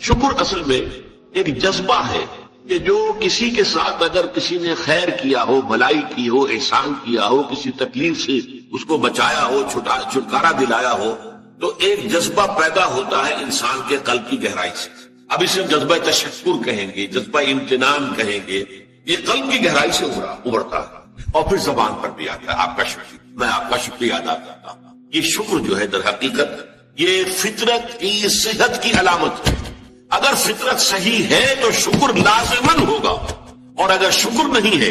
شکر اصل میں ایک جذبہ ہے کہ جو کسی کے ساتھ اگر کسی نے خیر کیا ہو، بھلائی کی ہو، احسان کیا ہو، کسی تکلیف سے اس کو بچایا ہو، چھٹکارا دلایا ہو، تو ایک جذبہ پیدا ہوتا ہے انسان کے قلب کی گہرائی سے. اب اسے جذبہ تشکر کہیں گے، جذبہ امتنان کہیں گے. یہ قلب کی گہرائی سے ابھرتا ہے اور پھر زبان پر بھی آتا ہے آپ کا شکریہ، میں آپ کا شکریہ ادا کرتا ہوں. یہ شکر جو ہے در حقیقت یہ فطرت کی صحت کی علامت ہے. اگر فطرت صحیح ہے تو شکر لازماً ہوگا، اور اگر شکر نہیں ہے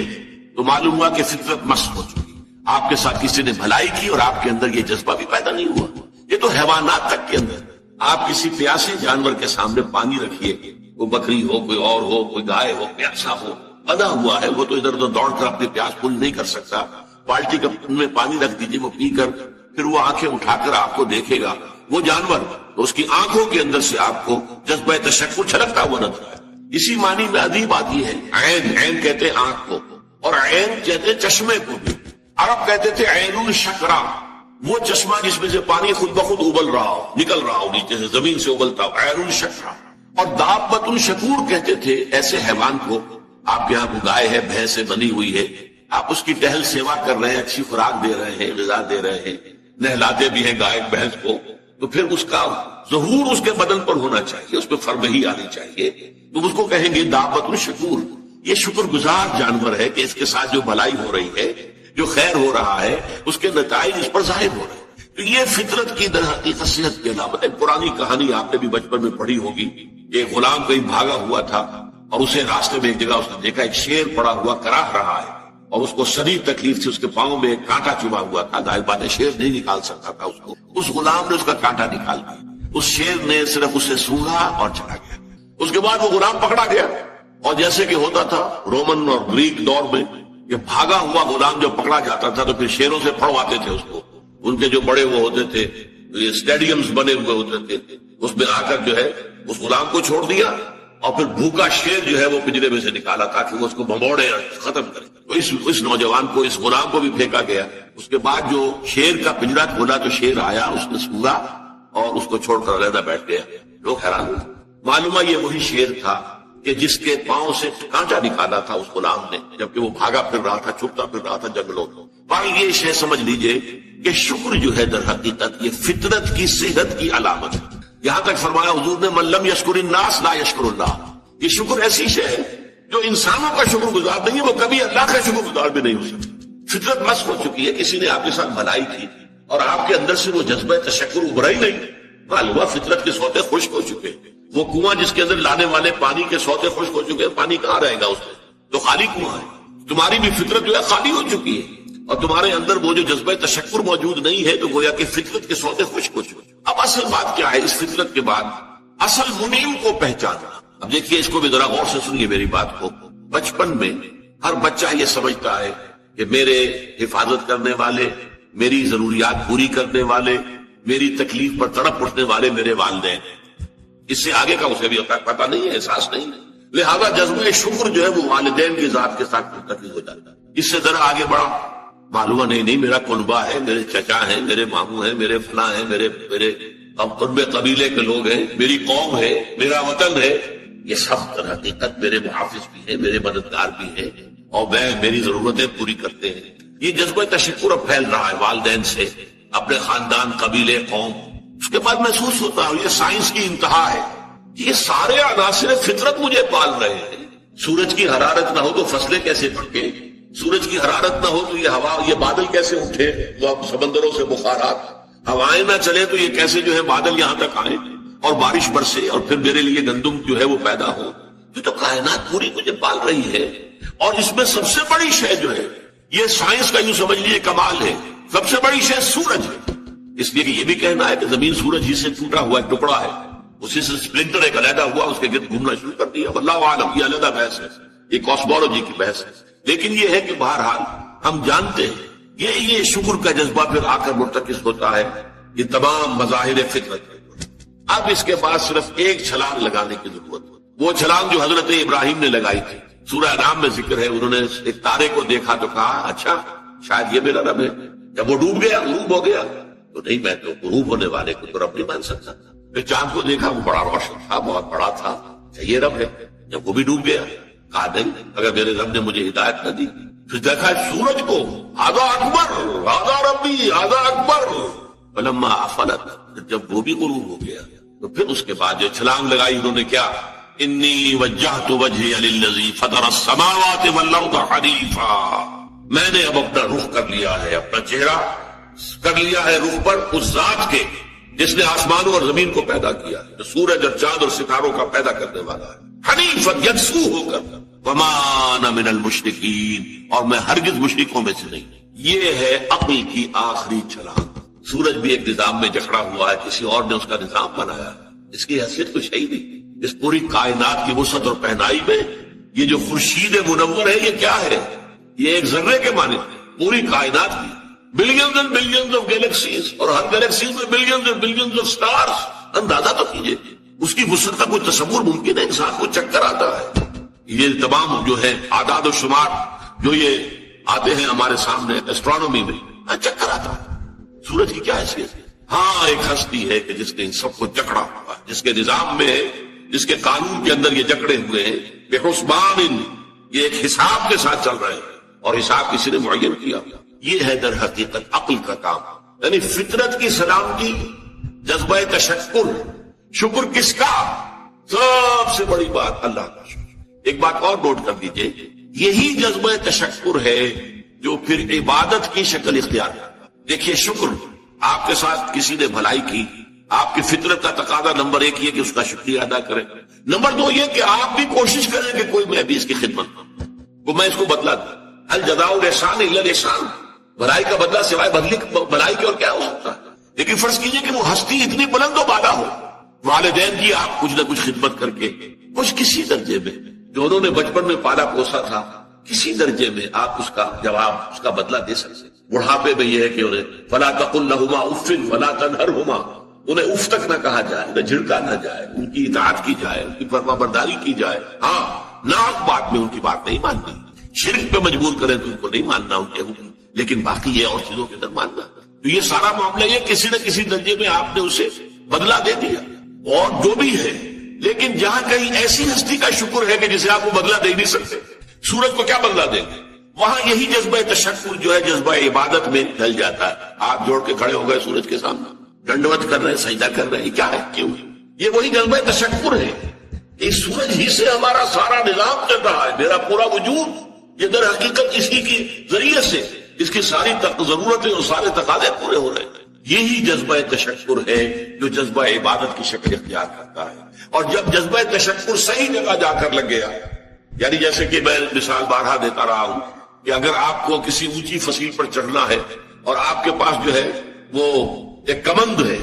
تو معلوم ہوا کہ فطرت مست ہو چکی. آپ کے ساتھ کسی نے بھلائی کی اور آپ کے اندر یہ جذبہ بھی پیدا نہیں ہوا. یہ تو حیوانات تک کے اندر. آپ کسی پیاسے جانور کے سامنے پانی رکھیے، کوئی بکری ہو، کوئی اور ہو، کوئی گائے ہو، پیاسا ہو، بندھا ہوا ہے، وہ تو ادھر ادھر دوڑ کر اپنی پیاس پوری نہیں کر سکتا. بالٹی میں پانی رکھ دیجیے، وہ پی کر پھر وہ آنکھیں اٹھا کر آپ کو دیکھے گا. وہ جانور تو اس کی آنکھوں کے اندر سے آپ کو جذبہ تشکر چھلکتا ہوا نظر آئے. اسی معنی میں عجیب آتی ہے عین. عین کہتے ہیں آنکھ کو، اور عین کہتے ہیں چشمے کو بھی. عرب کہتے تھے عین الشکرا، وہ چشمہ جس میں سے پانی خود بخود ابل رہا ہو، نکل رہا ہو، نیچے سے زمین سے ابلتا ہو، عین الشکرا. اور دابۃ الشکور کہتے تھے ایسے حیوان کو. آپ کے یہاں کو گائے ہے، بھینس سے بنی ہوئی ہے، آپ اس کی ٹہل سیوا کر رہے ہیں، اچھی خوراک دے رہے ہیں، غذا دے رہے ہیں، نہلاتے بھی ہیں گائے بھینس کو، تو پھر اس کا ظہور اس کے بدن پر ہونا چاہیے، اس پہ فربہی آنی چاہیے. تو اس کو کہیں گے دابۃ الشکور. یہ شکر گزار جانور ہے کہ اس کے ساتھ جو بھلائی ہو رہی ہے، جو خیر ہو رہا ہے، اس کے نتائج اس پر ظاہر ہو رہے ہیں. تو یہ فطرت کی در حقیقت صحت کی علامت ہے. پرانی کہانی آپ نے بھی بچپن میں پڑھی ہوگی. ایک غلام کہیں بھاگا ہوا تھا اور اسے راستے میں ایک جگہ اس نے دیکھا ایک شیر پڑا ہوا کراہ رہا ہے، اور اس کو شدید تکلیف تھی، اس کے پاؤں میں ایک کانٹا چبھا ہوا تھا. ظاہر بات ہے شیر نہیں نکال سکتا تھا اس کو. اس غلام نے اس کا کانٹا نکال دیا. اس شیر نے صرف اسے سونگا اور چلا گیا. اس کے بعد وہ غلام پکڑا گیا، اور جیسے کہ ہوتا تھا رومن اور گریک دور میں، یہ بھاگا ہوا غلام جب پکڑا جاتا تھا تو پھر شیروں سے پھڑواتے تھے اس کو. ان کے جو بڑے وہ ہوتے تھے، اسٹیڈیمز بنے ہوئے ہوتے تھے، اس میں آ کر جو ہے اس غلام کو چھوڑ دیا، اور پھر بھوکا شیر جو ہے وہ پنجرے میں سے نکالا تاکہ وہ اس کو بھموڑے اور ختم کرے. تو اس نوجوان کو، اس غلام کو بھی پھینکا گیا. اس کے بعد جو شیر کا پنجرا کھولا تو شیر آیا، اس نے سونگا اور اس کو چھوڑ کر علیحدہ بیٹھ گیا. لوگ حیران ہوئے. معلومہ یہ وہی شیر تھا کہ جس کے پاؤں سے کانٹا نکالا تھا اس غلام نے، جبکہ وہ بھاگا پھر رہا تھا، چھپتا پھر رہا تھا جنگلوں میں. پر یہ شے سمجھ لیجئے کہ شکر جو ہے در حقیقت یہ فطرت کی صحت کی علامت ہے. یہاں تک فرمایا حضور نے من لم یشکر الناس لا یشکر اللہ. یہ شکر ایسی شے ہے جو انسانوں کا شکر گزار نہیں ہے، وہ کبھی اللہ کا شکر گزار بھی نہیں ہو سکتا. فطرت مست ہو چکی ہے. کسی نے آپ کے ساتھ بھلائی کی اور آپ کے اندر سے وہ جذبہ تشکر ابھرا ہی نہیں، معلوم ہوا فطرت کے سوتے خشک ہو چکے. وہ کنواں جس کے اندر لانے والے پانی کے سوتے خشک ہو چکے، پانی کہاں رہے گا اس میں؟ تو خالی کنواں ہے. تمہاری بھی فطرت جو ہے خالی ہو چکی ہے، اور تمہارے اندر وہ جو جذبہ تشکر موجود نہیں ہے، تو گویا کہ فطرت کے سوتے خشک ہو چکے. اب اصل بات کیا ہے اس فطرت کے بعد؟ اصل منعم کو پہچانا. اب دیکھیے اس کو بھی ذرا غور سے سنیے میری بات کو. بچپن میں ہر بچہ یہ سمجھتا ہے کہ میرے حفاظت کرنے والے، میری ضروریات پوری کرنے والے، میری تکلیف پر تڑپ اٹھنے والے میرے والدین. اس سے آگے کا اسے بھی پتہ نہیں ہے، احساس نہیں ہے. لہذا جذبہ شکر جو ہے وہ والدین کی ذات کے ساتھ منتقل ہو جاتا ہے. اس سے ذرا آگے بڑھا، معلوم نہیں میرا کنبا ہے، میرے چچا ہیں، میرے ماموں ہیں، میرے فلاں ہیں، میرے کنبے قبیلے کے لوگ ہیں، میری قوم ہے، میرا وطن ہے. یہ سب در حقیقت میرے محافظ بھی ہیں، میرے مددگار بھی ہیں، اور میری ضرورتیں پوری کرتے ہیں. یہ جذبہ تشکر اب پھیل رہا ہے والدین سے، اپنے خاندان، قبیلے، قوم. اس کے بعد محسوس ہوتا ہے یہ سائنس کی انتہا ہے. یہ سارے عناصر فطرت مجھے پال رہے ہیں. سورج کی حرارت نہ ہو تو فصلیں کیسے پکے؟ سورج کی حرارت نہ ہو تو یہ ہوا، یہ بادل کیسے اٹھے؟ سمندروں سے بخارات. ہوائیں نہ چلے تو یہ کیسے جو ہے بادل یہاں تک آئے اور بارش برسے اور پھر میرے لیے گندم جو ہے وہ پیدا ہو؟ یہ تو کائنات پوری مجھے پال رہی ہے. اور اس میں سب سے بڑی شے جو ہے، یہ سائنس کا یوں سمجھ لیے کمال ہے، سب سے بڑی شے سورج ہے. اس لیے کہ یہ بھی کہنا ہے کہ زمین سورج ہی سے ٹوٹا ہوا ایک ٹکڑا ہے، اسی سے سپلنٹر ایک علیحدہ ہوا، اس کے گرد گھومنا شروع کر دیا. واللہ عالم، یہ علیحدہ بحث ہے، یہ کاسمولوجی کی بحث ہے. لیکن یہ ہے کہ بہرحال ہم جانتے ہیں یہ شکر کا جذبہ پھر آ کر مرتکز ہوتا ہے یہ تمام مظاہر فطرت. اب اس کے بعد صرف ایک چھلانگ لگانے کی ضرورت ہے. وہ چھلانگ جو حضرت ابراہیم نے لگائی تھی، سورہ انعام میں ذکر ہے. انہوں نے ایک تارے کو دیکھا تو کہا اچھا شاید یہ میرا رب ہے. جب وہ ڈوب گیا، غروب ہو گیا، تو نہیں، میں تو غروب ہونے والے کو تو رب نہیں مان سکتا. پھر چاند کو دیکھا وہ بڑا روشن تھا، بہت بڑا تھا، یہ رب ہے. جب وہ بھی ڈوب گیا کہا نہیں اگر میرے رب نے مجھے ہدایت نہ دی. پھر دیکھا سورج کو، ہذا اکبر ہذا ربی ہذا اکبر. فلما افلت، جب وہ بھی غروب ہو گیا تو پھر اس کے بعد جو چھلانگ لگائی انہوں نے کیا، انی وجہت وجہی للذی فطر السماوات والارض حنیفا. میں نے اب اپنا رخ کر لیا ہے، اپنا چہرہ کر لیا ہے رخ پر اس ذات کے جس نے آسمانوں اور زمین کو پیدا کیا ہے، جو سورج اور چاند اور ستاروں کا پیدا کرنے والا ہے. حنیفا، یکسو ہو کر. وما انا من المشرکین، اور میں ہرگز مشرکوں میں سے نہیں. یہ ہے عقل کی آخری چھلانگ. سورج بھی ایک نظام میں جکڑا ہوا ہے، کسی اور نے اس کا نظام بنایا ہے، اس کی حیثیت کچھ ہے ہی نہیں. اس پوری کائنات کی وسعت اور پہنائی میں یہ جو خورشید منور ہے یہ کیا ہے؟ یہ ایک ذرے کے معنی پوری کائنات کی billions and billions of galaxies, اور ہر گیلیکسیز میں billions and billions of stars. اندازہ تو کیجئے اس کی وسعت کا کوئی تصور ممکن ہے؟ انسان کو چکر آتا ہے. یہ تمام جو ہے اعداد و شمار جو یہ آتے ہیں ہمارے سامنے ایسٹرونومی میں، چکر آتا ہے. سورج کی کیا حیثیت ہے؟ ہاں ایک ہستی ہے کہ جس نے ان سب کو جکڑا ہوا، جس کے نظام میں، جس کے قانون کے اندر یہ جکڑے ہوئے ہیں. بحسبان، یہ ایک حساب کے ساتھ چل رہے ہیں، اور حساب کسی نے معین کیا. یہ ہے در حقیقت عقل کا کام. یعنی فطرت کی سلامتی، جذبہ تشکر. شکر کس کا؟ سب سے بڑی بات اللہ کا شکر. ایک بات اور نوٹ کر دیجئے، یہی جذبہ تشکر ہے جو پھر عبادت کی شکل اختیار کرتا. دیکھیے شکر، آپ کے ساتھ کسی نے بھلائی کی، آپ کی فطرت کا تقاضا نمبر ایک یہ کہ اس کا شکریہ ادا کریں. نمبر دو یہ کہ آپ بھی کوشش کریں کہ کوئی میں بھی اس کی خدمت کروں، وہ میں اس کو بدلا دوں. ہل جزاء الاحسان الا الاحسان، بھلائی کا بدلہ سوائے بھلائی کے اور کیا ہو سکتا ہے؟ لیکن فرض کیجئے کہ وہ ہستی اتنی بلند و بالا ہو، والدین کی آپ کچھ نہ کچھ خدمت کر کے کچھ کسی درجے میں جو انہوں نے بچپن میں پالا پوسا تھا، کسی درجے میں آپ اس کا جواب، اس کا بدلہ دے سکتے. بڑھاپے میں یہ ہے کہ انہیں فلا تقل لهما اف ولا تنهرهما، انہیں اف تک نہ کہا جائے، نہ جھڑکا نہ جائے، ان کی اطاعت کی جائے، ان کی فرما برداری کی جائے. ہاں ناک بات میں ان کی بات نہیں ماننی، شرک پہ مجبور کریں تو ان کو نہیں ماننا ان کے حکم، لیکن باقی یہ اور چیزوں کے اندر ماننا. تو یہ سارا معاملہ یہ کسی نہ کسی درجے میں آپ نے اسے بدلہ دے دیا اور جو بھی ہے. لیکن جہاں کہیں ایسی ہستی کا شکر ہے کہ جسے آپ کو بدلہ دے نہیں سکتے، سورج کو کیا بدلہ دیں گے، وہاں یہی جذبہ تشکر جو ہے جذبہ عبادت میں ڈھل جاتا ہے. ہاتھ جوڑ کے کھڑے ہو گئے سورج کے سامنے، ڈنڈوت کر رہے ہیں، سجدہ کر رہے ہیں. کیا ہے؟ کیوں؟ یہ وہی جذبہ تشکر ہے. اس سورج ہی سے ہمارا سارا نظام چل رہا ہے، میرا پورا وجود یہ در حقیقت اسی کے ذریعے سے اس کی ساری ضرورتیں اور سارے تقاضے پورے ہو رہے ہیں. یہی جذبہ تشکر ہے جو جذبہ عبادت کی شکل اختیار کرتا ہے. اور جب جذبہ تشکر صحیح جگہ جا کر لگ گیا، یعنی جیسے کہ میں مثال بارہا دیتا رہا ہوں کہ اگر آپ کو کسی اونچی فصیل پر چڑھنا ہے اور آپ کے پاس جو ہے وہ ایک کمند ہے،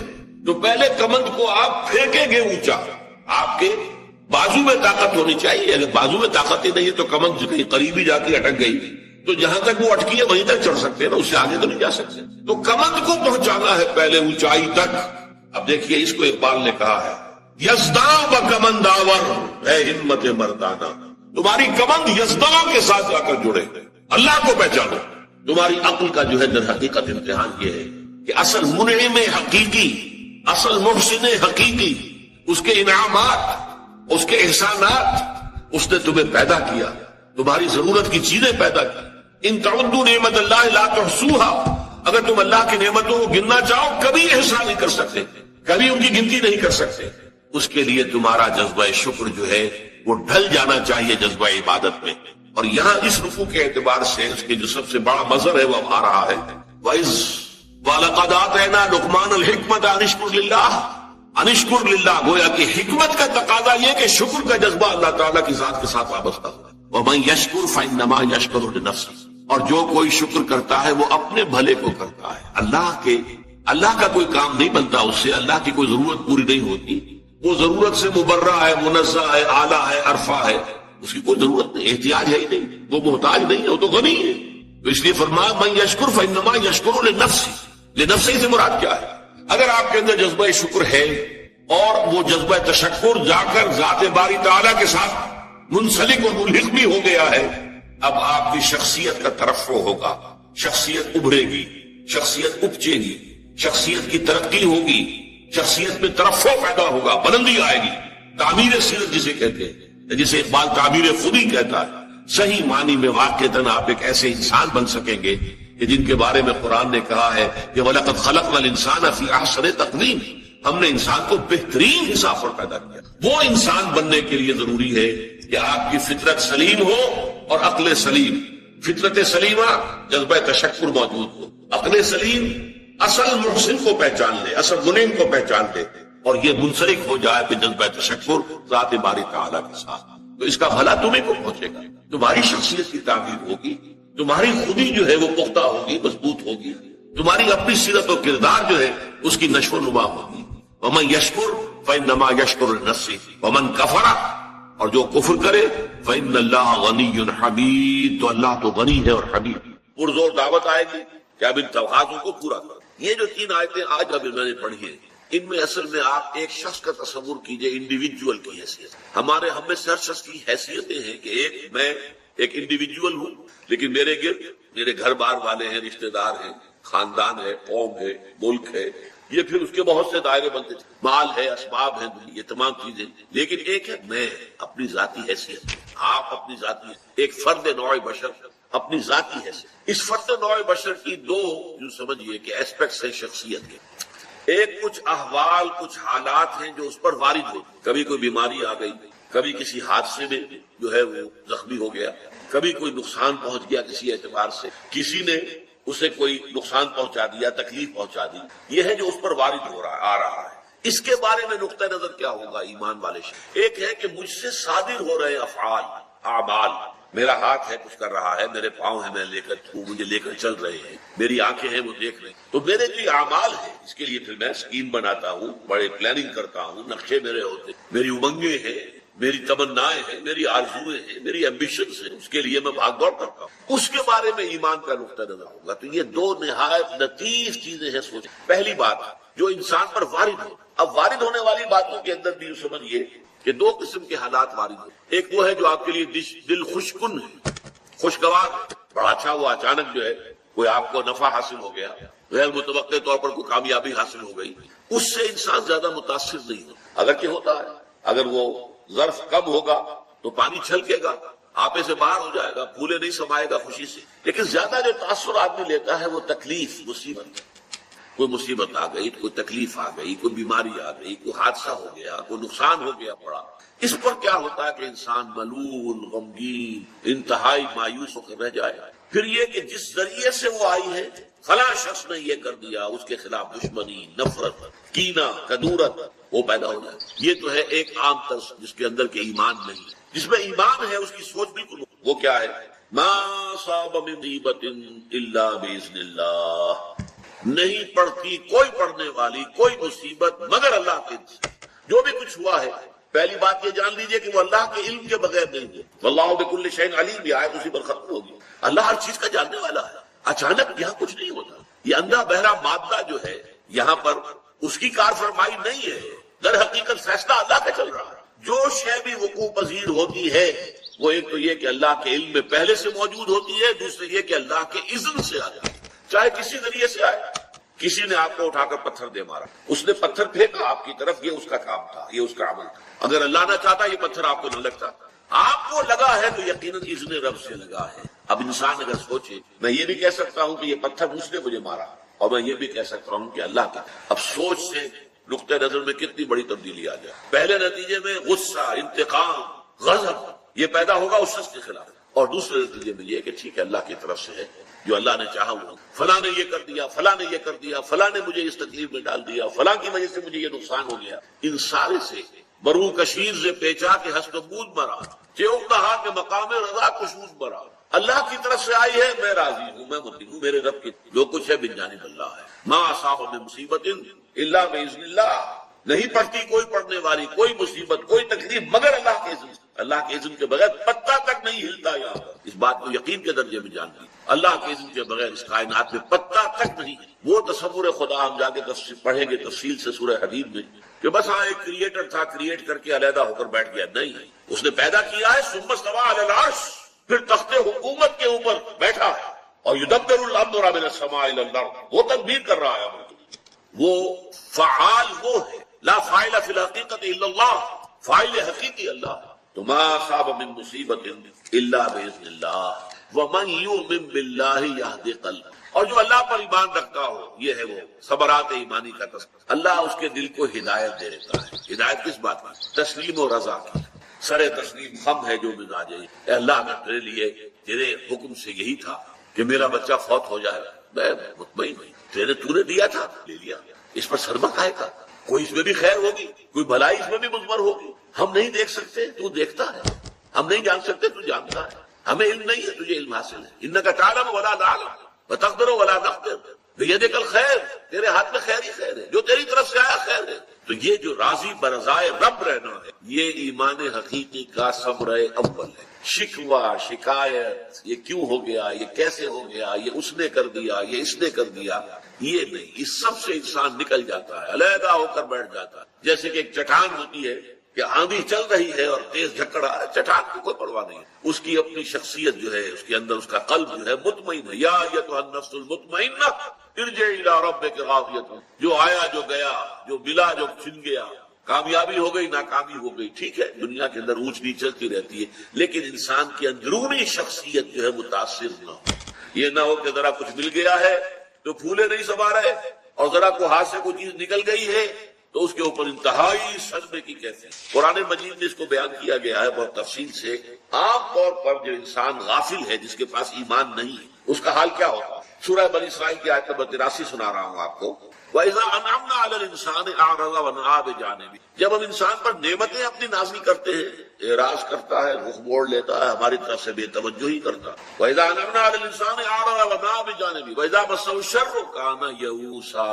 تو پہلے کمند کو آپ پھینکیں گے اونچا. آپ کے بازو میں طاقت ہونی چاہیے. اگر بازو میں طاقت ہی نہیں ہے تو کمند کہیں قریبی جا کے اٹک گئی تو جہاں تک وہ اٹکی ہے وہیں تک چڑھ سکتے ہیں نا، اس سے آگے تو نہیں جا سکتے. تو کمند کو پہنچانا ہے پہلے اونچائی تک. اب دیکھیے اس کو اقبال نے کہا ہے، یزداں بکمند آور اے ہمت مردانہ، تمہاری کمند یزداں کے ساتھ جا کر جڑے، اللہ کو پہچانو. تمہاری عقل کا جو ہے در حقیقت امتحان یہ ہے کہ اصل منعم حقیقی، اصل محسن حقیقی، اس کے انعامات، اس کے احسانات، اس نے تمہیں پیدا کیا، تمہاری ضرورت کی چیزیں پیدا کی. ان تعدوا نعمت اللہ لا تحصوها، اگر تم اللہ کی نعمتوں کو گننا چاہو کبھی احسان نہیں کر سکتے، کبھی ان کی گنتی نہیں کر سکتے. اس کے لیے تمہارا جذبہ شکر جو ہے وہ ڈھل جانا چاہیے جذبہ عبادت میں. اور یہاں اس رکوع کے اعتبار سے اس کے جو سب سے بڑا مظہر ہے وہ آ رہا ہے، وَلَقَدْ آتَيْنَا لُقْمَانَ الْحِكْمَةَ أَنِ اشْكُرْ لِلَّهِ، أَنِ اشْكُرْ لِلَّهِ، گویا کہ حکمت کا تقاضا یہ کہ شکر کا جذبہ اللہ تعالیٰ کی ذات کے ساتھ وابستہ ہو. وَمَنْ يَشْكُرْ فَإِنَّمَا يَشْكُرُ لِنَفْسِهِ، اور جو کوئی شکر کرتا ہے وہ اپنے بھلے کو کرتا ہے. اللہ کا کوئی کام نہیں بنتا اس سے، اللہ کی کوئی ضرورت پوری نہیں ہوتی. وہ ضرورت سے مبرہ ہے، منزہ ہے، اعلیٰ ہے، عرفہ ہے، اس کی کوئی ضرورت نہیں، احتیاج ہے ہی نہیں، وہ محتاج نہیں ہے، وہ تو غنی ہے. تو اس لیے فرمایا من یشکر فانما یشکر لنفسه. لنفسه سے مراد کیا ہے؟ اگر آپ کے اندر جذبہ شکر ہے اور وہ جذبہ تشکر جا کر ذات باری تعالیٰ کے ساتھ منسلک اور ملحق بھی ہو گیا ہے، اب آپ کی شخصیت کا ترفع ہوگا، شخصیت ابھرے گی، شخصیت اپچے گی، شخصیت کی ترقی ہوگی. شخصیت میں ترفع پیدا ہوگا، بلندی آئے گی، تعمیر سیرت جسے کہتے ہیں، جسے اقبال تعمیر خودی کہتا ہے۔ صحیح معنی میں واقعتاً آپ ایک ایسے انسان بن سکیں گے کہ جن کے بارے میں قرآن نے کہا ہے کہ وَلَقَدْ خَلَقْنَا الْإِنسَانَ فِي أَحْسَنِ تَقْوِيمٍ، ہم نے انسان کو بہترین حساب پر پیدا کیا۔ وہ انسان بننے کے لیے ضروری ہے کہ آپ کی فطرت سلیم ہو اور عقل سلیم۔ فطرت سلیمہ جذبہ تشکر موجود ہو، عقل سلیم اصل محسن کو پہچان لے، اصل منعم کو پہچان لے، اور یہ منسلک ہو جائے کہ جذبہ تشکر ذات باری تعالیٰ کے ساتھ، تو اس کا بھلا تمہیں کو پہنچے گا، تمہاری شخصیت کی تعمیر ہوگی، تمہاری خودی جو ہے وہ پختہ ہوگی، مضبوط ہوگی، تمہاری اپنی سیرت و کردار جو ہے اس کی نشو و نما ہوگی۔ ومن یشکر فانما یشکر لنفسہ ومن کفر، اور جو کفر کرے فإن اللہ غنی حمید، تو اللہ تو غنی ہے اور حمید۔ پرزور دعوت آئے گی کہ اب ان توقعاتوں کو پورا کرو۔ یہ جو 3 آیتیں آج ابھی میں نے پڑھی ہیں، ان میں اصل میں آپ ایک شخص کا تصور کیجئے، انڈیویجول کی حیثیت۔ ہم میں سے ہر شخص کی حیثیتیں ہیں کہ میں ایک انڈیویجول ہوں، لیکن میرے گرد میرے گھر بار والے ہیں، رشتہ دار ہیں، خاندان ہے، قوم ہے، ملک ہے، یہ پھر اس کے بہت سے دائرے بنتے ہیں، مال ہے، اسباب ہیں، یہ تمام چیزیں، لیکن ایک ہے میں اپنی ذاتی حیثیت، آپ اپنی ذاتی، ایک فرد نوع بشر اپنی ذاتی حیثیت۔ اس فرد نوع بشر کی 2 یوں سمجھیے کہ ایسپیکٹس ہیں شخصیت کے۔ ایک کچھ احوال، کچھ حالات ہیں جو اس پر وارد ہوتے، کبھی کوئی بیماری آ گئی، کبھی کسی حادثے میں جو ہے وہ زخمی ہو گیا، کبھی کوئی نقصان پہنچ گیا کسی اعتبار سے، کسی نے اسے کوئی نقصان پہنچا دیا، تکلیف پہنچا دی، یہ ہے جو اس پر وارد ہو رہا ہے، آ رہا ہے۔ اس کے بارے میں نقطہ نظر کیا ہوگا ایمان والے شخص؟ ایک ہے کہ مجھ سے صادر ہو رہے افعال، اعمال، میرا ہاتھ ہے کچھ کر رہا ہے، میرے پاؤں ہیں میں لے کر مجھے لے کر چل رہے ہیں، میری آنکھیں ہیں وہ دیکھ رہے ہیں، تو میرے جو اعمال ہیں اس کے لیے پھر میں اسکیم بناتا ہوں، بڑے پلاننگ کرتا ہوں، نقشے میرے ہوتے، میری امنگیں ہیں، میری تمنائیں ہیں، میری آرزویں ہیں، میری ایمبیشنز ہیں، اس کے لیے میں بھاگ دوڑ کرتا ہوں۔ اس کے بارے میں ایمان کا نقطہ نظر ہوگا۔ تو یہ 2 نہایت لطیف چیزیں ہیں۔ سوچیں، پہلی بات جو انسان پر وارد ہو، اب وارد ہونے والی باتوں کے اندر بھی سمجھیے کہ 2 قسم کے حالات وارد ہو۔ ایک وہ ہے جو آپ کے لیے دل خوشکن ہے، خوشگوار، بڑا اچھا، وہ اچانک جو ہے کوئی آپ کو نفع حاصل ہو گیا، غیر متوقع طور پر کوئی کامیابی حاصل ہو گئی، اس سے انسان زیادہ متاثر نہیں ہوتا۔ اگر کیا ہوتا ہے، اگر وہ ظرف کم ہوگا تو پانی چھلکے گا، آپے سے باہر ہو جائے گا، پھولے نہیں سمائے گا خوشی سے، لیکن زیادہ جو تاثر آدمی لیتا ہے وہ تکلیف، مصیبت، کوئی مصیبت آ گئی، کوئی تکلیف آ گئی، کوئی بیماری آ گئی، کوئی حادثہ ہو گیا، کوئی نقصان ہو گیا پڑا، اس پر کیا ہوتا ہے کہ انسان ملول، غمگین، انتہائی مایوس ہو کر رہ جائے۔ پھر یہ کہ جس ذریعے سے وہ آئی ہے، فلاں شخص نے یہ کر دیا، اس کے خلاف دشمنی، نفرت، کینہ، کدورت وہ پیدا ہو جائے۔ یہ تو ہے ایک عام طرز جس کے اندر کے ایمان نہیں، جس میں ایمان ہے اس کی سوچ بالکل، وہ کیا ہے؟ ما صاب من مصیبت الا باذن اللہ، نہیں پڑتی کوئی پڑھنے والی کوئی مصیبت مگر اللہ کے اذن سے۔ جو بھی کچھ ہوا ہے، پہلی بات یہ جان لیجئے کہ وہ اللہ کے علم کے بغیر نہیں ہے۔ واللہ بکل شیء علیم، یہ آیت اسی پر ختم ہوگی۔ اللہ ہر چیز کا جاننے والا ہے، اچانک یہاں کچھ نہیں ہوتا۔ یہ اندھا بہرا مادہ جو ہے یہاں پر اس کی کار فرمائی نہیں ہے، در حقیقت فیصلہ اللہ کا چل رہا ہے۔ جو شے بھی وقوع پذیر ہوتی ہے وہ ایک تو یہ کہ اللہ کے علم میں پہلے سے موجود ہوتی ہے، دوسرے یہ کہ اللہ کے اذن سے آ جائے، چاہے کسی ذریعے سے آئے۔ کسی نے آپ کو اٹھا کر پتھر دے مارا، اس نے پتھر پھینکا آپ کی طرف، یہ اس کا کام تھا، یہ اس کا عمل تھا۔ اگر اللہ نہ چاہتا یہ پتھر آپ کو نہ لگتا، آپ کو لگا ہے تو یقیناً اذن رب سے لگا ہے۔ اب انسان اگر سوچے، میں یہ بھی کہہ سکتا ہوں کہ یہ پتھر اس نے مجھے مارا، اور میں یہ بھی کہہ سکتا ہوں کہ اللہ کا۔ اب سوچ سے نقطہ نظر میں کتنی بڑی تبدیلی آ جائے۔ پہلے نتیجے میں غصہ، انتقام، غضب یہ پیدا ہوگا اس شخص کے خلاف، اور دوسرے نتیجے میں یہ کہ ٹھیک ہے اللہ کی طرف سے ہے، جو اللہ نے چاہا وہ، فلاں نے یہ کر دیا، فلاں نے یہ کر دیا، فلاں نے مجھے اس تکلیف میں ڈال دیا، فلاں کی وجہ سے مجھے یہ نقصان ہو گیا۔ ان سارے سے برو کشیر سے پیچا کے ہست بود مرا، چیوک کہا کہ مقام رضا کشوز مرا۔ اللہ کی طرف سے آئی ہے، میں راضی ہوں، میں مرضی ہوں، میرے رب کی جو کچھ ہے من جانب اللہ ہے۔ ما اصاب من مصیبت الا باذن اللہ، نہیں پڑتی کوئی پڑھنے والی کوئی مصیبت کوئی تکلیف مگر اللہ کے اذن سے۔ اللہ کے اذن کے بغیر پتا تک نہیں ہلتا۔ یہاں پر اس بات کو یقین کے درجے میں جان لی، اللہ کے اذن کے بغیر اس کائنات میں پتا تک نہیں۔ وہ تصور خدا ہم جا کے پڑھیں گے تفصیل سے سورہ حدید میں، کہ بس ہاں ایک کریٹر تھا، کریٹ کر کے علیحدہ ہو کر بیٹھ گیا، نہیں، اس نے پیدا کیا ہے، ثم استوى علی العرش، پھر تخت حکومت کے اوپر بیٹھا ہے، اور یدبر الامر من السماء الى الارض، وہ تدبیر کر رہا ہے۔ وہ فعال وہ ہے، لا فاعل فی الحقیقت الا اللہ، فاعل حقیقی اللہ ہے۔ تو ما اصاب من مصیبت الا باذن اللہ ومن یؤمن باللہ یہد قلبہ، اور جو اللہ پر ایمان رکھتا ہو، یہ ہے وہ ثمرات ایمانی کا تذکرہ، اللہ اس کے دل کو ہدایت دے دیتا ہے۔ ہدایت کس بات کی؟ تسلیم و رضا کی، سر تسلیم خم ہے جو مزاج ہے۔ اے اللہ اگر تیرے لیے تیرے حکم سے یہی تھا کہ میرا بچہ فوت ہو جائے، میں مطمئن ہوں، تو نے دیا تھا، لے لیا، اس پر صدمہ کائے کا؟ کوئی اس میں بھی خیر ہوگی، کوئی بھلائی اس میں بھی مضمر ہوگی۔ ہم نہیں دیکھ سکتے، تو دیکھتا ہے، ہم نہیں جان سکتے، تو جانتا ہے، ہمیں علم نہیں ہے، تجھے علم حاصل ہے۔ انک تعلم ولا نعلم وتقدر ولا نقدر بیدک الخیر، تیرے ہاتھ میں خیر ہی خیر ہے، جو تیری طرف سے آیا خیر ہے۔ تو یہ جو راضی برضائے رب رہنا ہے، یہ ایمان حقیقی کا ثمرہ اول ہے۔ شکوہ، شکایت، یہ کیوں ہو گیا، یہ کیسے ہو گیا، یہ اس نے کر دیا، یہ اس نے کر دیا، یہ نہیں، اس سب سے انسان نکل جاتا ہے، علیحدہ ہو کر بیٹھ جاتا ہے۔ جیسے کہ ایک چٹان ہوتی ہے کہ آندھی چل رہی ہے اور تیز جھکڑ آ رہا ہے، چٹان کو کوئی پرواہ نہیں، اس کی اپنی شخصیت جو ہے، اس کے اندر اس کا قلب جو ہے مطمئن ہے۔ یا ایتھا النفس المطمئنہ ارجعی الی ربک راضیۃ، جو آیا جو گیا، جو ملا جو چھن گیا، کامیابی ہو گئی ناکامی ہو گئی، ٹھیک ہے، دنیا کے اندر اونچ نیچ چلتی رہتی ہے، لیکن انسان کی اندرونی شخصیت جو ہے متاثر نہ ہو۔ یہ نہ ہو کہ ذرا کچھ مل گیا ہے تو پھولے نہیں سما رہے، اور ذرا کو ہاتھ سے کوئی چیز نکل گئی ہے تو اس کے اوپر انتہائی صدمے کی کیفیت۔ قرآن مجید میں اس کو بیان کیا گیا ہے بہت تفصیل سے۔ عام طور پر جو انسان غافل ہے، جس کے پاس ایمان نہیں ہے، اس کا حال کیا ہوگا؟ سورہ بنی اسرائیل کی آیت نمبر 83 سنا رہا ہوں آپ کو۔ وَإِذَا أَنْعَمْنَا عَلَى الْإِنسَانِ أَعْرَضَ وَنَأَىٰ بِجَانِبِهِ، جب ہم انسان پر نعمتیں اپنی نازل کرتے ہیں، اعراض کرتا ہے، رخ موڑ لیتا ہے، ہماری طرف سے بے توجہی کرتا ہے۔ وَإِذَا أَنْعَمْنَا عَلَى الْإِنسَانِ أَعْرَضَ وَنَأَىٰ بِجَانِبِهِ وَإِذَا مَسَّهُ الشَّرُّ كَانَ يَئُوسًا،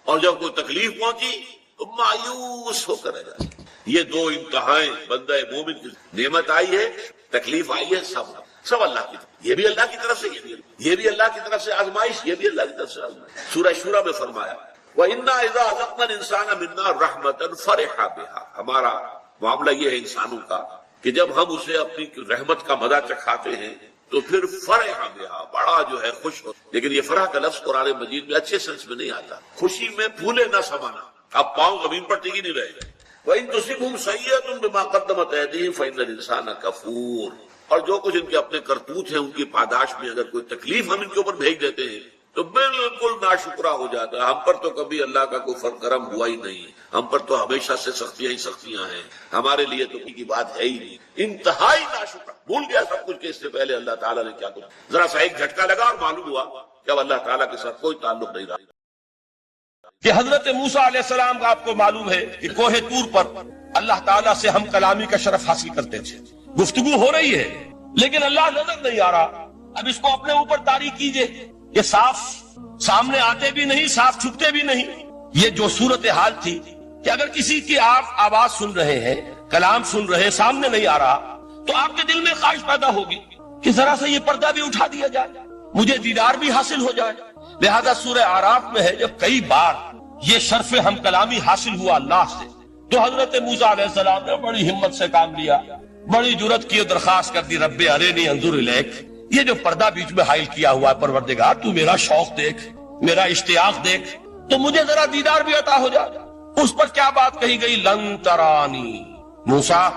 اور جب کوئی تکلیف پہنچی تو مایوس ہو کر رہ جائے۔ یہ دو انتہائیں بندہ مومن کی، نعمت آئی ہے، تکلیف آئی ہے، سب اللہ کی طرف، یہ بھی اللہ کی طرف سے، یہ بھی اللہ کی طرف سے آزمائش، یہ بھی اللہ کی طرف سے آزمائش۔ سورہ شورى میں فرمایا وَإِنَّا إِذَا أَذَقْنَا الْإِنسَانَ مِنَّا رَحْمَةً فَرِحَ بِهَا، ہمارا معاملہ یہ ہے انسانوں کا کہ جب ہم اسے اپنی رحمت کا مزہ چکھاتے ہیں تو پھر فرح بہا، بڑا جو ہے خوش ہو۔ لیکن یہ فرح کا لفظ قرآن مجید میں اچھے سینس میں نہیں آتا، خوشی میں پھولے نہ سمانا، اب پاؤں زمین پر ٹکی نہیں رہے۔ وَإِن تُصِبْهُمْ سَيِّئَةٌ بِمَا قَدَّمَتْ أَيْدِيهِمْ فَإِنَّ الْإِنسَانَ كَفُورٌ، اور جو کچھ ان کے اپنے کرتوت ہیں، ان کی پاداش میں اگر کوئی تکلیف ہم ان کے اوپر بھیج دیتے ہیں تو بالکل ناشکرا ہو جاتا ہے۔ ہم پر تو کبھی اللہ کا کوئی فرق کرم ہوا ہی نہیں، ہم پر تو ہمیشہ سے سختیاں ہی سختیاں ہیں، ہمارے لیے تو کی بات ہے ہی نہیں، انتہائی ناشکرا، بھول گیا سب کچھ کہ اس سے پہلے اللہ تعالیٰ نے کیا کچھ، ذرا سا ایک جھٹکا لگا اور معلوم ہوا کہ اب اللہ تعالیٰ کے ساتھ کوئی تعلق نہیں رہا۔ کہ حضرت موسیٰ علیہ السلام کا آپ کو معلوم ہے کہ کوہ طور پر اللہ تعالیٰ سے ہم کلامی کا شرف حاصل کرتے تھے، گفتگو ہو رہی ہے لیکن اللہ نظر نہیں آ رہا۔ اب اس کو اپنے اوپر طاری کیجئے، یہ صاف سامنے آتے بھی نہیں، صاف چھپتے بھی نہیں۔ یہ جو صورتحال تھی کہ اگر کسی کی آپ آواز سن رہے ہیں، کلام سن رہے ہیں، سامنے نہیں آ رہا، تو آپ کے دل میں خواہش پیدا ہوگی کہ ذرا سا یہ پردہ بھی اٹھا دیا جائے، مجھے دیدار بھی حاصل ہو جائے۔ لہذا سورہ اعراف میں ہے جب کئی بار یہ شرف ہم کلامی حاصل ہوا اللہ سے، تو حضرت موسیٰ علیہ السلام نے بڑی ہمت سے کام لیا، بڑی جرت کی، درخواست کر دی، رب ارنی انظر الیک، یہ جو پردہ بیچ میں حائل کیا ہوا ہے پروردگار، تو میرا شوق دیکھ، میرا اشتیاق دیکھ، تو مجھے ذرا دیدار بھی عطا ہو جائے۔ اس پر کیا بات کہی گئی؟ لن ترانی، موسیٰ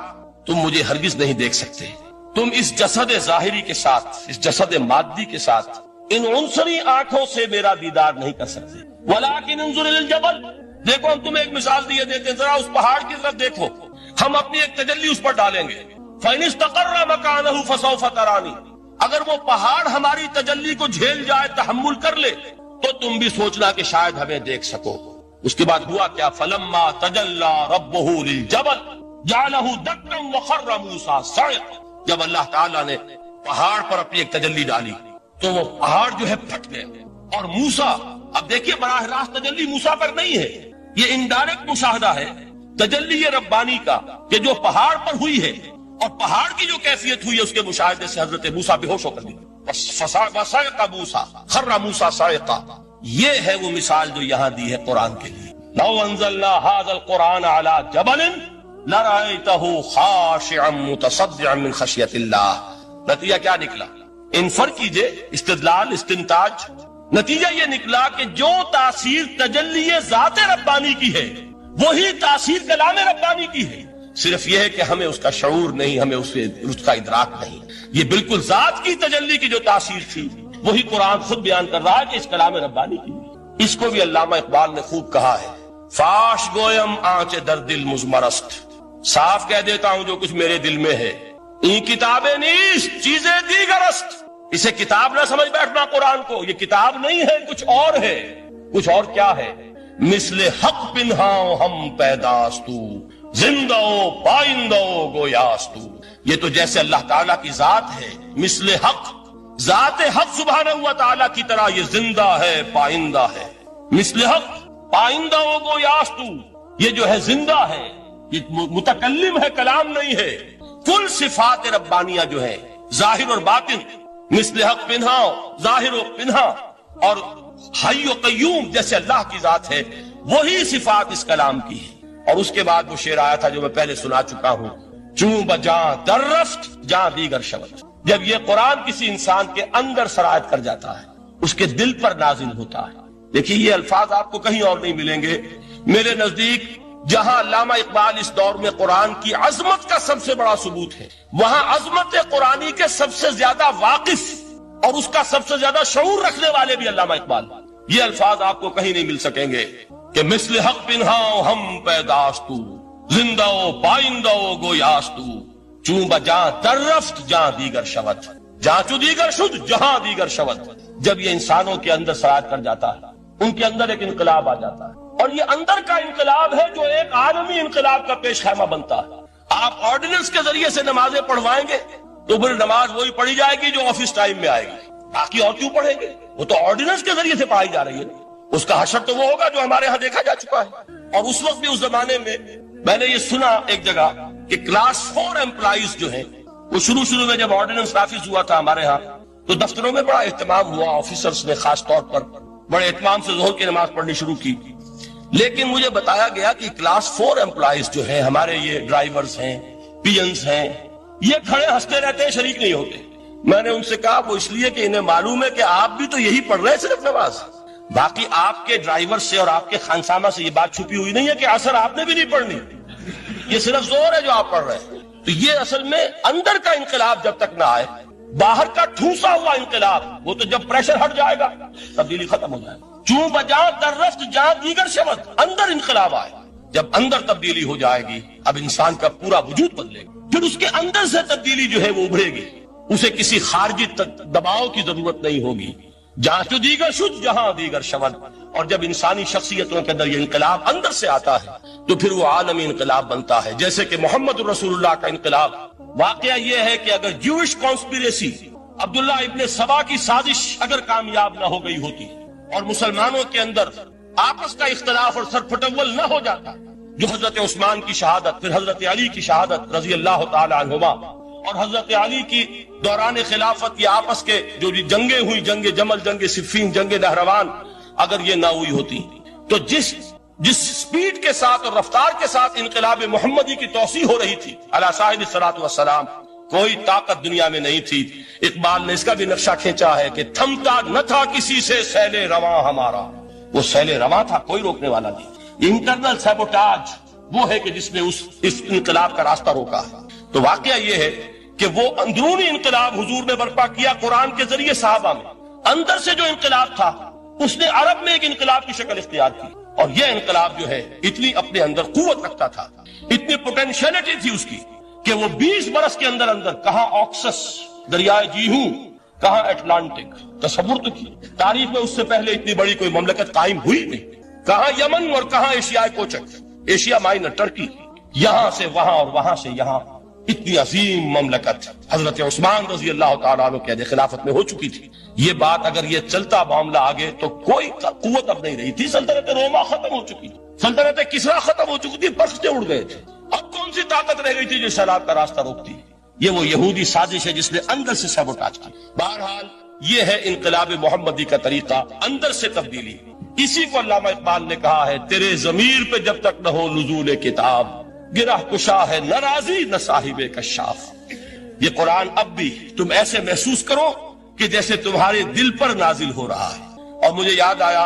تم مجھے ہرگز نہیں دیکھ سکتے، تم اس جسد ظاہری کے ساتھ، اس جسد مادی کے ساتھ، ان عنصری آنکھوں سے میرا دیدار نہیں کر سکتے۔ ولیکن انظر الی الجبل، دیکھو ہم تمہیں ایک مثال دیے دیتے ہیں، ذرا اس پہاڑ کی طرف دیکھو، ہم اپنی ایک تجلی اس پر ڈالیں گے، فَإِنِ اسْتَقَرَّ مَكَانَهُ فَسَوْفَ تَرَانِي، اگر وہ پہاڑ ہماری تجلی کو جھیل جائے، تحمل کر لے، تو تم بھی سوچنا کہ شاید ہمیں دیکھ سکو۔ اس کے بعد ہوا کیا؟ فَلَمَّا تَجَلَّى رَبُّهُ لِلْجَبَلِ جَعَلَهُ دَكًّا وَخَرَّ مُوسَىٰ صَعِقًا، جب اللہ تعالیٰ نے پہاڑ پر اپنی ایک تجلی ڈالی تو وہ پہاڑ جو ہے پھٹ گئے، اور موسیٰ، اب دیکھیے براہ راست تجلی موسیٰ پر نہیں ہے، یہ انڈائریکٹ مشاہدہ ہے تجلی ربانی کا کہ جو پہاڑ پر ہوئی ہے، اور پہاڑ کی جو کیفیت ہوئی ہے اس کے مشاہدے سے حضرت موسیٰ بے ہوش ہو کر گئے۔ وَصَعِقَ مُوسَىٰ خَرَّ مُوسَىٰ صَعِقًا، یہ ہے وہ مثال جو یہاں دی ہے قرآن کے لیے۔ لَوْ أَنزَلْنَا هَذَا الْقُرْآنَ عَلَىٰ جَبَلٍ لَرَأَيْتَهُ خَاشِعًا مُتَصَدِّعًا مِنْ خَشْيَةِ اللَّهِ، نتیجہ کیا نکلا؟ انفر کیجئے، استدلال، استنتاج، نتیجہ یہ نکلا کہ جو تاثیر تجلی ذات ربانی کی ہے وہی تاثیر کلام ربانی کی ہے، صرف یہ ہے کہ ہمیں اس کا شعور نہیں، ہمیں اس کا ادراک نہیں۔ یہ بالکل ذات کی تجلی کی جو تاثیر تھی وہی قرآن خود بیان کر رہا ہے کہ اس کلام ربانی کی۔ اس کو بھی علامہ اقبال نے خوب کہا ہے، فاش گویم آنچ در دل مزمرست، صاف کہہ دیتا ہوں جو کچھ میرے دل میں ہے، این کتابیں نیست چیزیں دیگرست، اسے کتاب نہ سمجھ بیٹھنا قرآن کو، یہ کتاب نہیں ہے، کچھ اور ہے۔ کچھ اور کیا ہے؟ مثل حق پنہاؤ ہم پیداستو، زندہ پائندہ گویاستو، یہ تو جیسے اللہ تعالیٰ کی ذات ہے، مثل حق، ذات حق سبحانہ و تعالیٰ کی طرح یہ زندہ ہے، پائندہ ہے۔ مثل حق پائندہ گویاستو، یہ جو ہے زندہ ہے، یہ متکلم ہے، کلام نہیں ہے۔ کل صفات ربانیہ جو ہے ظاہر اور باطن، مثل حق پنہاؤ، ظاہر و پنہا، اور حی و قیوم جیسے اللہ کی ذات ہے، وہی صفات اس کلام کی ہے۔ اور اس کے بعد وہ شعر آیا تھا جو میں پہلے سنا چکا ہوں، چوں بجاں در رفت جاں دیگر شود، جب یہ قرآن کسی انسان کے اندر سرایت کر جاتا ہے، اس کے دل پر نازل ہوتا ہے۔ دیکھیے یہ الفاظ آپ کو کہیں اور نہیں ملیں گے۔ میرے نزدیک جہاں علامہ اقبال اس دور میں قرآن کی عظمت کا سب سے بڑا ثبوت ہے، وہاں عظمت قرآنی کے سب سے زیادہ واقف اور اس کا سب سے زیادہ شعور رکھنے والے بھی علامہ اقبال۔ یہ الفاظ آپ کو کہیں نہیں مل سکیں گے کہ مثل حق پنہاؤ ہم پیداستو، زندہ پائندہ گویاستو، چوں بجاں در رفت جہاں دیگر شود، جہاں چو دیگر شد جہاں دیگر شود۔ جب یہ انسانوں کے اندر سرایت کر جاتا ہے، ان کے اندر ایک انقلاب آ جاتا ہے، اور یہ اندر کا انقلاب ہے جو ایک عالمی انقلاب کا پیش خیمہ بنتا ہے۔ آپ آرڈیننس کے ذریعے سے نمازیں پڑھوائیں گے تو پھر نماز وہی پڑھی جائے گی جو آفس ٹائم میں آئے گی، باقی اور کیوں پڑھیں گے؟ وہ تو آرڈیننس کے ذریعے سے پڑھائی جا رہی ہے۔ اس کا حشر تو وہ ہوگا جو ہمارے ہاں دیکھا جا چکا ہے۔ اور اس وقت بھی اس زمانے میں نے یہ سنا ایک جگہ کہ کلاس 4 امپلائیز جو ہیں، وہ شروع میں جب آرڈیننس نافذ ہوا تھا ہمارے ہاں تو دفتروں میں بڑا اہتمام ہوا، آفیسرز نے خاص طور پر بڑے اہتمام سے ظہر کی نماز پڑھنی شروع کی۔ لیکن مجھے بتایا گیا کہ کلاس 4 امپلائیز جو ہیں، ہمارے یہ ڈرائیورز ہیں، پینز ہیں، یہ کھڑے ہنستے رہتے ہیں، شریک نہیں ہوتے۔ میں نے ان سے کہا وہ اس لیے کہ انہیں معلوم ہے کہ آپ بھی تو یہی پڑھ رہے ہیں صرف نماز، باقی آپ کے ڈرائیور سے اور آپ کے خانسامہ سے یہ بات چھپی ہوئی نہیں ہے کہ عصر آپ نے بھی نہیں پڑھنی، یہ صرف زور ہے جو آپ پڑھ رہے ہیں۔ تو یہ اصل میں اندر کا انقلاب جب تک نہ آئے، باہر کا ٹھوسا ہوا انقلاب، وہ تو جب پریشر ہٹ جائے گا تبدیلی ختم ہو جائے گا۔ چوں بجاں در رفت جہاں دیگر شود، اندر انقلاب آئے، جب اندر تبدیلی ہو جائے گی اب انسان کا پورا وجود بدلے گا، پھر اس کے اندر سے تبدیلی جو ہے وہ ابھرے گی، اسے کسی خارجی دباؤ کی ضرورت نہیں ہوگی۔ جہاں تو دیگر شد جہاں دیگر شود، اور جب انسانی شخصیتوں کے اندر یہ انقلاب اندر سے آتا ہے تو پھر وہ عالمی انقلاب بنتا ہے، جیسے کہ محمد رسول اللہ کا انقلاب۔ واقعہ یہ ہے کہ اگر جوش کانسپیریسی، عبداللہ ابن سبا کی سازش اگر کامیاب نہ ہو گئی ہوتی اور مسلمانوں کے اندر آپس کا اختلاف اور سر پھٹول نہ ہو جاتا، جو حضرت عثمان کی شہادت، پھر حضرت علی کی شہادت رضی اللہ تعالی عنہما، اور حضرت علی کی دوران خلافت یہ آپس کے جو جنگیں ہوئی، جنگ جمل، جنگ صفین، جنگ نہروان، اگر یہ نہ ہوئی ہوتی تو جس سپیڈ کے ساتھ اور رفتار کے ساتھ انقلاب محمدی کی توسیع ہو رہی تھی علی صاحب الصلاۃ والسلام، کوئی طاقت دنیا میں نہیں تھی۔ اقبال نے اس کا بھی نقشہ کھینچا ہے کہ تھمتا نہ تھا کسی سے سیل رواں ہمارا، وہ سیل رواں تھا، کوئی روکنے والا نہیں۔ انٹرنل سیبوٹاج وہ ہے کہ جس نے اس انقلاب کا راستہ روکا ہے۔ تو واقعہ یہ ہے کہ وہ اندرونی انقلاب حضور نے برپا کیا قرآن کے ذریعے صحابہ میں، اندر سے جو انقلاب تھا اس نے عرب میں ایک انقلاب کی شکل اختیار کی، اور یہ انقلاب جو ہے اتنی اپنے اندر قوت رکھتا تھا، اتنی پوٹینشیلٹی تھی اس کی کہ وہ 20 برس کے اندر کہاں آکسس دریائے جیہوں، کہاں اٹلانٹک، تصور تو کی تاریخ میں اس سے پہلے اتنی بڑی کوئی مملکت قائم ہوئی نہیں، کہاں یمن اور کہاں ایشیائے کوچک، ایشیا مائنر ٹرکی، یہاں سے وہاں اور وہاں سے یہاں، اتنی عظیم مملکت حضرت عثمان رضی اللہ تعالیٰ عنہ کے خلافت میں ہو چکی تھی۔ یہ بات اگر یہ چلتا معاملہ آگے تو کوئی قوت اب نہیں رہی تھی، سلطنت روما ختم ہو چکی تھی، سلطنت کسرا ختم ہو چکی تھی، پرچے اڑ گئے تھے، اب کون سی طاقت رہ گئی تھی جو سیلاب کا راستہ روکتی؟ یہ وہ یہودی سازش ہے جس نے اندر سے سیبوٹاج کی۔ بہرحال یہ ہے انقلاب محمدی کا طریقہ، اندر سے تبدیلی۔ اسی کو علامہ اقبال نے کہا ہے، تیرے ضمیر پہ جب تک نہ ہو نزول کتاب، گرہ کشا ہے نہ راضی نہ صاحب کشاف۔ یہ قرآن اب بھی تم ایسے محسوس کرو کہ جیسے تمہارے دل پر نازل ہو رہا ہے، اور مجھے یاد آیا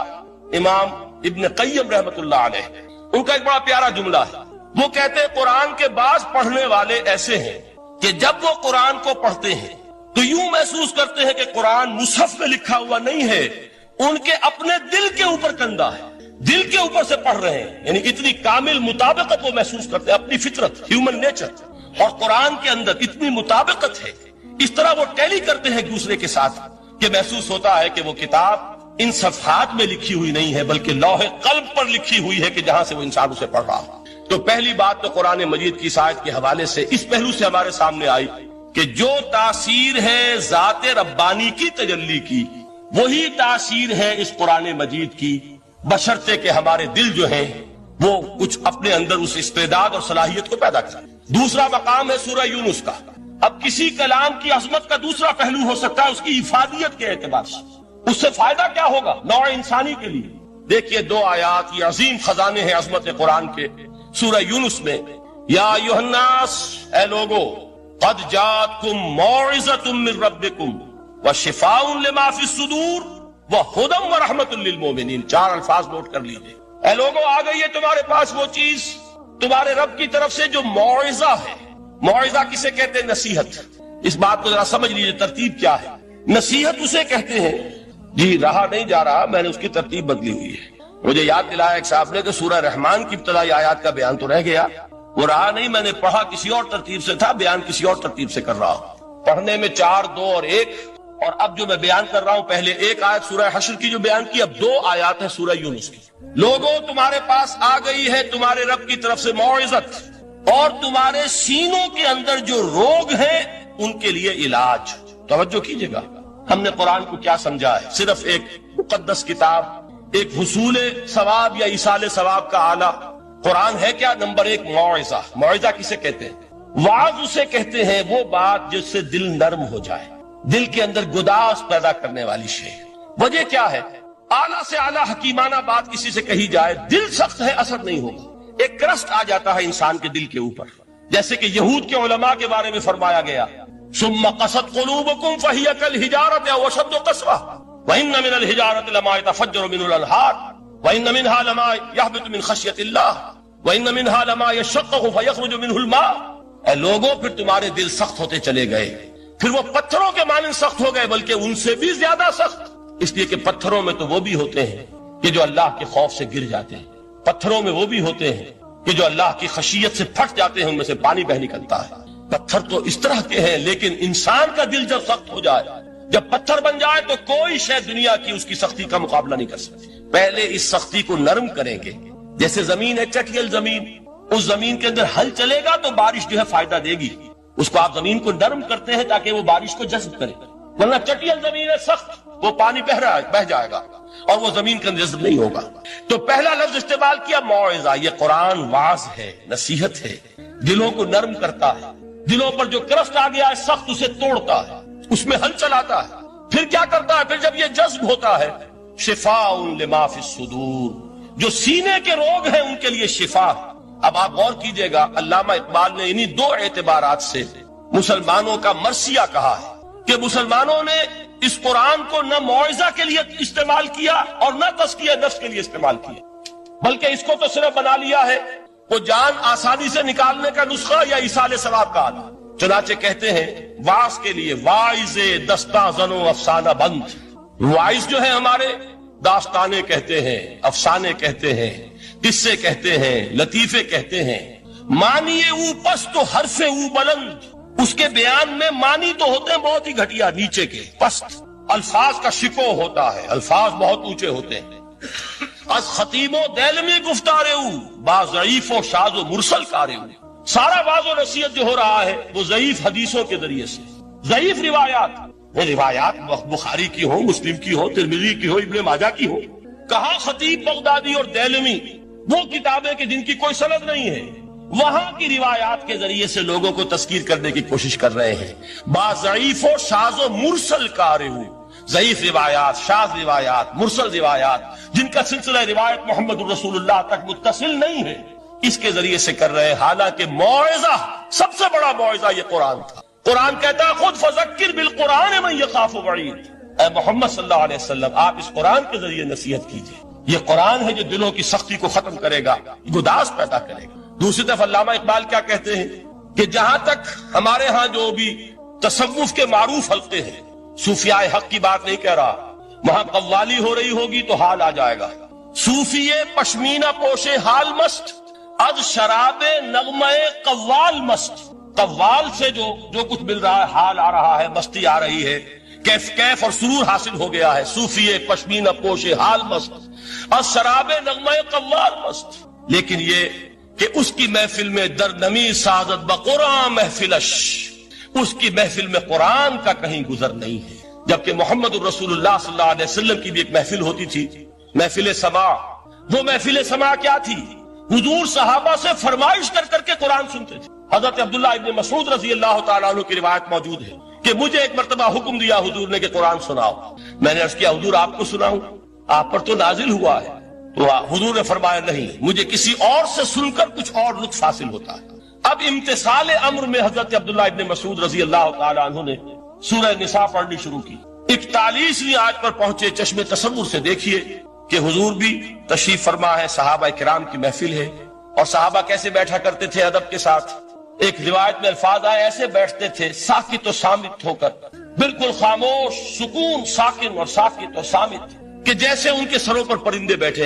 امام ابن قیم رحمت اللہ علیہ، ان کا ایک بڑا پیارا جملہ ہے. وہ کہتے ہیں قرآن کے بعض پڑھنے والے ایسے ہیں کہ جب وہ قرآن کو پڑھتے ہیں تو یوں محسوس کرتے ہیں کہ قرآن مصحف میں لکھا ہوا نہیں ہے، ان کے اپنے دل کے اوپر کندہ ہے، دل کے اوپر سے پڑھ رہے ہیں. یعنی اتنی کامل مطابقت وہ محسوس کرتے ہیں، اپنی فطرت، ہیومن نیچر اور قرآن کے اندر اتنی مطابقت ہے. اس طرح وہ ٹیلی کرتے ہیں ایک دوسرے کے ساتھ کہ محسوس ہوتا ہے کہ وہ کتاب ان صفحات میں لکھی ہوئی نہیں ہے بلکہ لوح قلب پر لکھی ہوئی ہے کہ جہاں سے وہ انسان اسے پڑھ رہا ہے. تو پہلی بات تو قرآن مجید کی آیت کے حوالے سے اس پہلو سے ہمارے سامنے آئی کہ جو تاثیر ہے ذات ربانی کی تجلی کی، وہی تاثیر ہے اس قرآن مجید کی، بشرطے کہ ہمارے دل جو ہیں وہ کچھ اپنے اندر اس استعداد اور صلاحیت کو پیدا کریں. دوسرا مقام ہے سورہ یونس کا. اب کسی کلام کی عظمت کا دوسرا پہلو ہو سکتا ہے اس کی افادیت کے اعتبار سے. اس سے فائدہ کیا ہوگا نوع انسانی کے لیے؟ دیکھیے 2 آیات، یہ عظیم خزانے ہیں عظمت قرآن کے. سورہ یونس میں یا ایھا الناس، اے لوگو، قد جاءتکم موعظۃ من ربکم وشفاء لما فی الصدور وہدی ورحمۃ للمؤمنین. 4 الفاظ نوٹ کر لیجئے. اے لوگو، آ گئی ہے تمہارے پاس وہ چیز تمہارے رب کی طرف سے جو موعظہ ہے. موعظہ کسے کہتے ہیں؟ نصیحت. اس بات کو ذرا سمجھ لیجئے ترتیب کیا ہے. نصیحت اسے کہتے ہیں جی رہا نہیں جا رہا، میں نے اس کی ترتیب بدلی ہوئی ہے. مجھے یاد دلایا ایک صاحب نے کہ سورہ رحمان کی ابتدائی آیات کا بیان تو رہ گیا، وہ رہا نہیں، میں نے پڑھا کسی اور ترتیب سے تھا، بیان کسی اور ترتیب سے کر رہا ہوں. پڑھنے میں 4، 2 اور 1، اور اب جو میں بیان کر رہا ہوں پہلے 1 آیت سورہ حشر کی جو بیان کی، اب 2 آیات ہے سورہ یونس کی. لوگوں، تمہارے پاس آ گئی ہے تمہارے رب کی طرف سے موعظت، اور تمہارے سینوں کے اندر جو روگ ہیں ان کے لیے علاج. توجہ کیجئے گا، ہم نے قرآن کو کیا سمجھا ہے؟ صرف ایک مقدس کتاب، ایک حصول ثواب یا ایصال ثواب کا آلہ. قرآن ہے کیا؟ نمبر 1 موعظہ. موعظہ کسے کہتے ہیں؟ وعظ اسے کہتے ہیں وہ بات جس سے دل نرم ہو جائے، دل کے اندر گداز پیدا کرنے والی شے. وجہ کیا ہے؟ اعلیٰ سے اعلیٰ حکیمانہ بات کسی سے کہی جائے، دل سخت ہے، اثر نہیں ہوگا. ایک کرسٹ آ جاتا ہے انسان کے دل کے اوپر، جیسے کہ یہود کے علماء کے بارے میں فرمایا گیا ثم قست قلوبكم فهي كالحجارة أو أشد قسوة وإن من الحجارة لما يتفجر منه الأنهار وإن منها لما يهبط من خشية الله وإن منها لما يشقق فيخرج منه الماء. اے لوگوں، پھر تمہارے دل سخت ہوتے چلے گئے، پھر وہ پتھروں کے مانند سخت ہو گئے، بلکہ ان سے بھی زیادہ سخت. اس لیے کہ پتھروں میں تو وہ بھی ہوتے ہیں کہ جو اللہ کے خوف سے گر جاتے ہیں، پتھروں میں وہ بھی ہوتے ہیں کہ جو اللہ کی خشیت سے پھٹ جاتے ہیں، ان میں سے پانی بہ نکلتا ہے. پتھر تو اس طرح کے ہیں، لیکن انسان کا دل جب سخت ہو جائے، جب پتھر بن جائے، تو کوئی شے دنیا کی اس کی سختی کا مقابلہ نہیں کر سکتی. پہلے اس سختی کو نرم کریں گے. جیسے زمین ہے چٹیل زمین، اس زمین کے اندر ہل چلے گا تو بارش جو ہے فائدہ دے گی. اس کو آپ زمین کو نرم کرتے ہیں تاکہ وہ بارش کو جذب کرے، ورنہ چٹیل زمین ہے سخت، وہ پانی بہ جائے گا اور وہ زمین کا جذب نہیں ہوگا. تو پہلا لفظ استعمال کیا موعظہ. یہ قرآن واعظ ہے، نصیحت ہے، دلوں کو نرم کرتا ہے. دلوں پر جو کرسٹ آ گیا ہے سخت، اسے توڑتا ہے، اس میں ہل چلاتا ہے. پھر کیا کرتا ہے؟ پھر جب یہ جذب ہوتا ہے، شفاء لما فی الصدور، جو سینے کے روگ ہیں ان کے لیے شفا. اب آپ غور کیجئے گا، علامہ اقبال نے انہی 2 اعتبارات سے مسلمانوں کا مرثیہ کہا ہے کہ مسلمانوں نے اس قرآن کو نہ موعظہ کے لیے استعمال کیا اور نہ تزکیہ نفس کے لیے استعمال کیا، بلکہ اس کو تو صرف بنا لیا ہے وہ جان آسانی سے نکالنے کا نسخہ یا ایصال ثواب کا آلہ. چنانچہ کہتے ہیں واعظ کے لیے واعظ دستاں زن و افسانہ بند. واعظ جو ہے ہمارے داستانے کہتے ہیں، افسانے کہتے ہیں، قصے کہتے ہیں، لطیفے کہتے ہیں. معنی او پست و حرف او بلند، اس کے بیان میں معنی تو ہوتے ہیں بہت ہی گھٹیا، نیچے کے پست. الفاظ کا شکو ہوتا ہے، الفاظ بہت اونچے ہوتے ہیں. از خطیب و دیلمی گفتار او با ضعیف و شاذ و مرسل کار او. سارا واعظ و نصیحت جو ہو رہا ہے وہ ضعیف حدیثوں کے ذریعے سے، ضعیف روایات بخاری کی ہو، مسلم کی ہو، ترمذی کی ہو، ابن ماجہ کی ہو. کہاں خطیب بغدادی اور دیلمی، وہ کتابیں کہ جن کی کوئی سند نہیں ہے، وہاں کی روایات کے ذریعے سے لوگوں کو تذکیر کرنے کی کوشش کر رہے ہیں. با ضعیف و شاذ و مرسل کار او، ضعیف روایات، شاذ روایات، مرسل روایات جن کا سلسلہ روایت محمد الرسول اللہ تک متصل نہیں ہے، اس کے ذریعے سے کر رہے ہیں. حالانکہ موعظہ، سب سے بڑا موعظہ یہ قرآن تھا. قرآن کہتا ہے خود فذکر بالقرآن من یخاف وعید. اے محمد صلی اللہ علیہ وسلم آپ اس قرآن کے ذریعے نصیحت کیجئے، یہ قرآن ہے جو دلوں کی سختی کو ختم کرے گا، گداز پیدا کرے گا۔ دوسری طرف علامہ اقبال کیا کہتے ہیں کہ جہاں تک ہمارے ہاں جو بھی تصوف کے معروف حلقے ہیں، صوفیاء حق کی بات نہیں کہہ رہا، وہاں قوالی ہو رہی ہوگی تو حال آ جائے گا۔ صوفی پشمینہ پوش حال مست، از شراب نغمہ قوال مست، قوال سے جو کچھ مل رہا ہے، حال آ رہا ہے، مستی آ رہی ہے، کیف اور سرور حاصل ہو گیا ہے۔ صوفی پشمینہ پوش حال مست، از شراب نغمہ قوال مست، لیکن یہ کہ اس کی محفل میں در نمی سعادت بقرآن محفلش، اس کی محفل میں قرآن کا کہیں گزر نہیں ہے۔ جبکہ محمد الرسول اللہ صلی اللہ علیہ وسلم کی بھی ایک محفل ہوتی تھی، محفل سماع۔ وہ محفل سماع کیا تھی؟ حضور صحابہ سے فرمائش کر کر کے قرآن سنتے تھے۔ حضرت عبداللہ ابن مسعود رضی اللہ تعالیٰ عنہ کی روایت موجود ہے کہ مجھے ایک مرتبہ حکم دیا حضور نے کہ قرآن سناؤ۔ میں نے عرض کیا حضور آپ کو سناؤں؟ آپ پر تو نازل ہوا ہے۔ تو حضور نے فرمایا نہیں، مجھے کسی اور سے سن کر کچھ اور لطف حاصل ہوتا ہے۔ اب امتثال امر میں حضرت عبداللہ ابن مسعود رضی اللہ تعالیٰ عنہ نے سورہ نساء پڑھنی شروع کی۔ 41ویں آیت پر پہنچے، چشم تصور سے دیکھیے کہ حضور بھی تشریف فرما ہے، صحابہ کرام کی محفل ہے، اور صحابہ کیسے بیٹھا کرتے تھے ادب کے ساتھ۔ ایک روایت میں الفاظ آئے ایسے بیٹھتے تھے ساکت و صامت ہو کر، بالکل خاموش، سکون، ساکن اور ساکت و صامت، کہ جیسے ان کے سروں پر پرندے بیٹھے ہیں۔